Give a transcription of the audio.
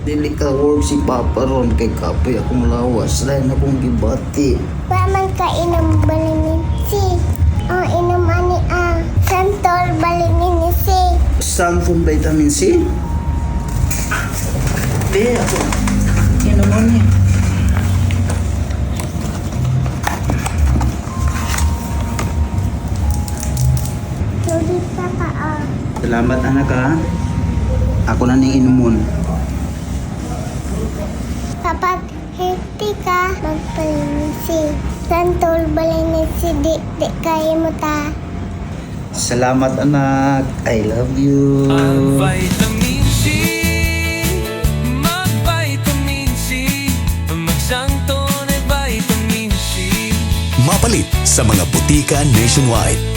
Dili ka work si Papa ron kay kapoy akong lawas. Lain akong gibati. Wa man ka inom vitamin C. Ang inom ani Santol vitamin C. Sanfon vitamin C? Di ako. Yan naman niya. Lodi pa ka Salamat anak ha. Ako na ning inumon. Kapag healthy ka, mag-vitamin C. Santol vitamin C, di kaya mo ta. Salamat anak. I love you. Ang vitamin C, mag-vitamin C, magsangton ay vitamin C. Mapalit sa mga butika nationwide.